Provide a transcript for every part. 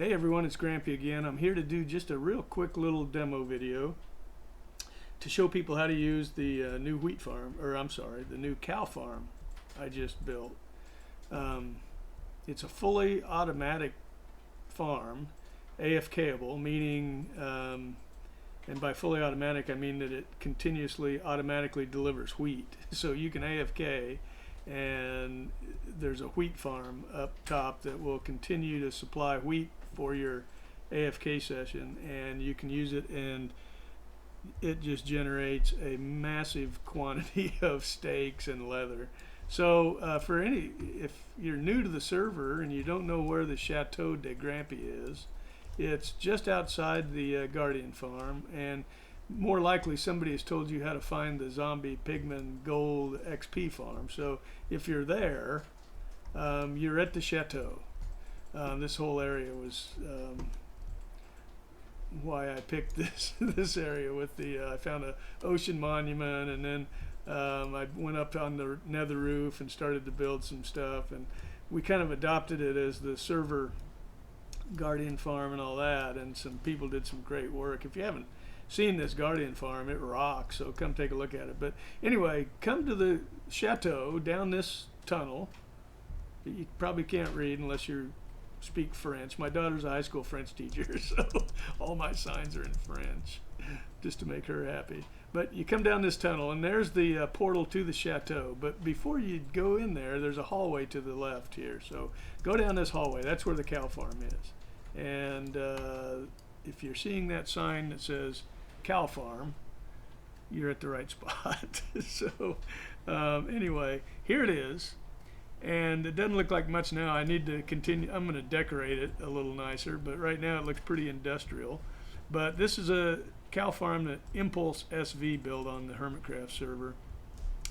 Hey everyone, it's Grampy again. I'm here to do just a real quick little demo video to show people how to use the new wheat farm, or I'm sorry, the new cow farm I just built. It's a fully automatic farm, AFK'able, meaning, and by fully automatic I mean that it continuously automatically delivers wheat. So you can AFK and there's a wheat farm up top that will continue to supply wheat for your AFK session, and you can use it, and it just generates a massive quantity of steaks and leather. So if you're new to the server and you don't know where the Chateau de Grampy is, it's just outside the Guardian farm, and more likely somebody has told you how to find the Zombie Pigman Gold XP farm. So if you're there, you're at the Chateau. This whole area was why I picked this area with I found an ocean monument, and then I went up on the nether roof and started to build some stuff, and we kind of adopted it as the server Guardian farm and all that, and some people did some great work. If you haven't seen this Guardian farm, it rocks, so come take a look at it. But anyway, come to the Chateau down this tunnel. You probably can't read unless you speak French. My daughter's a high school French teacher, so all my signs are in French, just to make her happy. But you come down this tunnel, and there's the portal to the Chateau. But before you go in there, there's a hallway to the left here. So go down this hallway. That's where the cow farm is. And if you're seeing that sign that says cow farm, you're at the right spot. So anyway, here it is. And it doesn't look like much now. I need to continue. I'm going to decorate it a little nicer, but right now it looks pretty industrial. But this is a cow farm that Impulse SV built on the Hermitcraft server,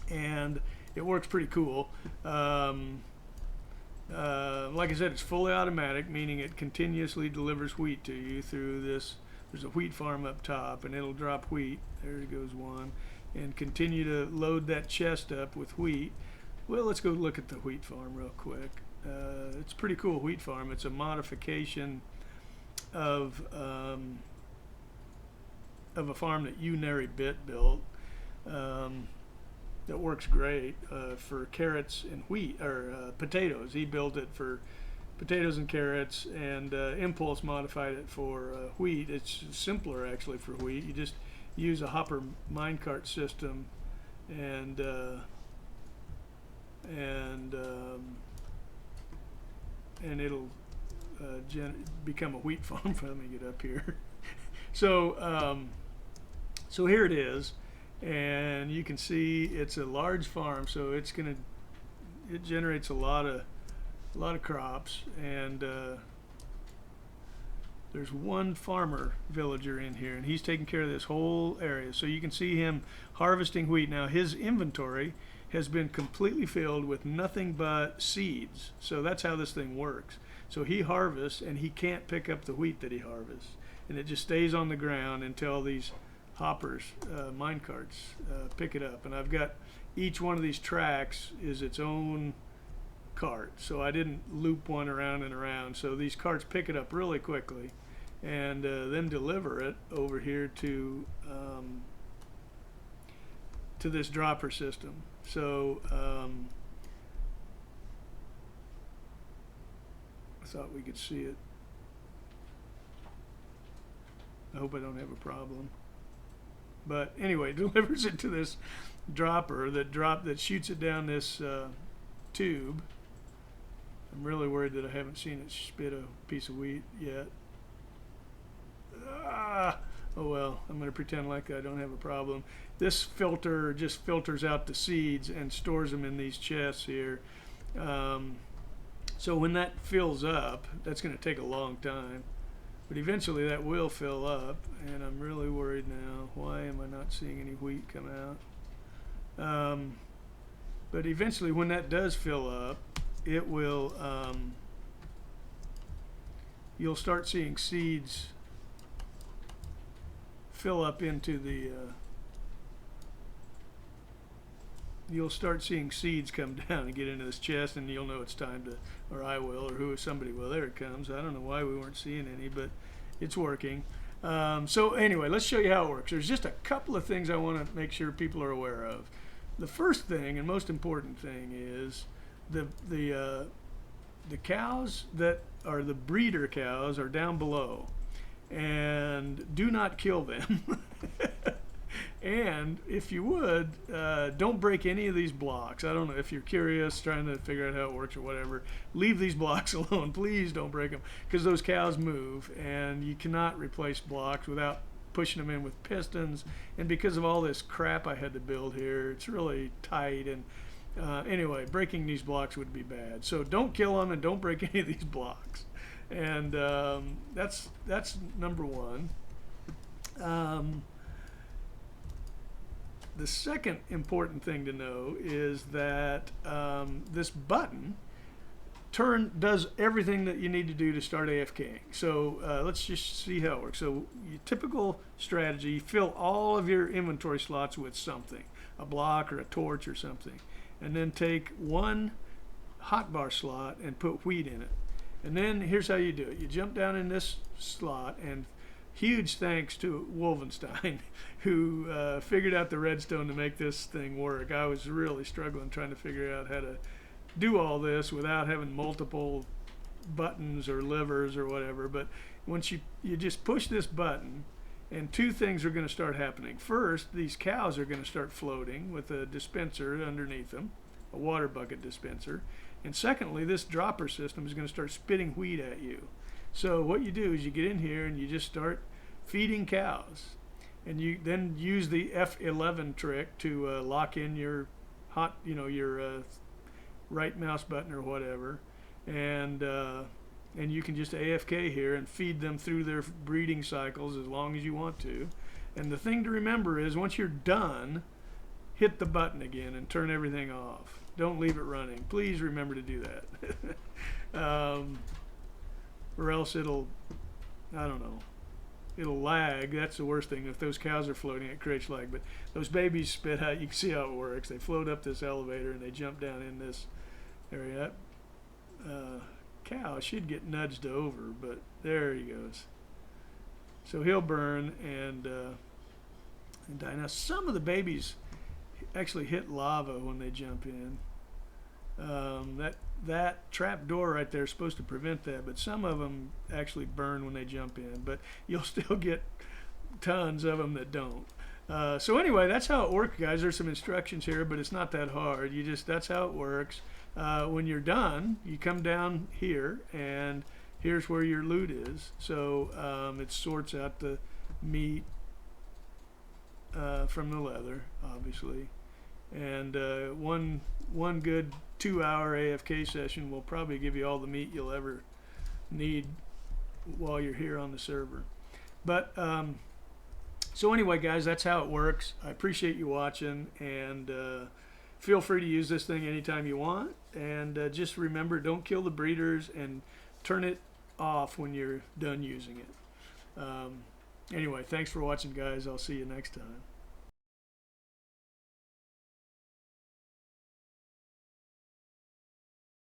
and it works pretty cool. Like I said, it's fully automatic, meaning it continuously delivers wheat to you through this. There's a wheat farm up top, and it'll drop wheat. There goes one, and continue to load that chest up with wheat. Well, let's go look at the wheat farm real quick. It's a pretty cool wheat farm. It's a modification of a farm that Unary Bit built that works great for carrots and wheat, or potatoes. He built it for potatoes and carrots, and Impulse modified it for wheat. It's simpler actually for wheat. You just use a hopper minecart system, and it'll become a wheat farm. Let me get up here. So here it is, and you can see it's a large farm. So it generates a lot of crops, and there's one farmer villager in here, and he's taking care of this whole area. So you can see him harvesting wheat. Now his inventory has been completely filled with nothing but seeds. So that's how this thing works. So he harvests, and he can't pick up the wheat that he harvests, and it just stays on the ground until these hoppers, mine carts, pick it up. And I've got each one of these tracks is its own cart, so I didn't loop one around and around. So these carts pick it up really quickly, and then deliver it over here to this dropper system. So I thought we could see it. I hope I don't have a problem. But anyway, delivers it to this dropper that shoots it down this tube. I'm really worried that I haven't seen it spit a piece of wheat yet. Oh well, I'm going to pretend like I don't have a problem. This filter just filters out the seeds and stores them in these chests here. So when that fills up, that's going to take a long time, but eventually that will fill up, and I'm really worried now. Why am I not seeing any wheat come out? But eventually when that does fill up, it will, you'll start seeing seeds fill up into the you'll start seeing seeds come down and get into this chest, and you'll know it's time to or I will, or somebody will. There it comes. I don't know why we weren't seeing any, but it's working. So anyway, let's show you how it works. There's just a couple of things I want to make sure people are aware of. The first thing and most important thing is the cows that are the breeder cows are down below, and do not kill them. And if you would, don't break any of these blocks. I don't know if you're curious, trying to figure out how it works or whatever. Leave these blocks alone. Please don't break them, because those cows move, and you cannot replace blocks without pushing them in with pistons. And because of all this crap I had to build here, it's really tight. And anyway, breaking these blocks would be bad. So don't kill them and don't break any of these blocks. And that's number one. The second important thing to know is that this button does everything that you need to do to start AFKing. So let's just see how it works. So your typical strategy, fill all of your inventory slots with something, a block or a torch or something, and then take one hotbar slot and put wheat in it. And then here's how you do it. You jump down in this slot, and huge thanks to Wolfenstein, who figured out the redstone to make this thing work. I was really struggling trying to figure out how to do all this without having multiple buttons or levers or whatever. But once you just push this button, and two things are going to start happening. First, these cows are going to start floating with a dispenser underneath them, a water bucket dispenser. And secondly, this dropper system is going to start spitting wheat at you. So what you do is you get in here and you just start feeding cows, and you then use the F11 trick to lock in your your right mouse button or whatever, and you can just AFK here and feed them through their breeding cycles as long as you want to. And the thing to remember is, once you're done, hit the button again and turn everything off. Don't leave it running. Please remember to do that. Or else it'll, I don't know, it'll lag. That's the worst thing. If those cows are floating, it creates lag. But those babies spit out. You can see how it works. They float up this elevator and they jump down in this area. That cow should get nudged over, but there he goes. So he'll burn and die. Now some of the babies actually hit lava when they jump in. That trap door right there is supposed to prevent that, but some of them actually burn when they jump in, but you'll still get tons of them that don't. So anyway, that's how it works, guys. There's some instructions here, but it's not that hard. That's how it works. When you're done, you come down here, and here's where your loot is. So it sorts out the meat from the leather, obviously. And one good 2-hour AFK session will probably give you all the meat you'll ever need while you're here on the server. But so anyway, guys, that's how it works. I appreciate you watching, and feel free to use this thing anytime you want. And just remember, don't kill the breeders, and turn it off when you're done using it. Anyway, thanks for watching, guys. I'll see you next time.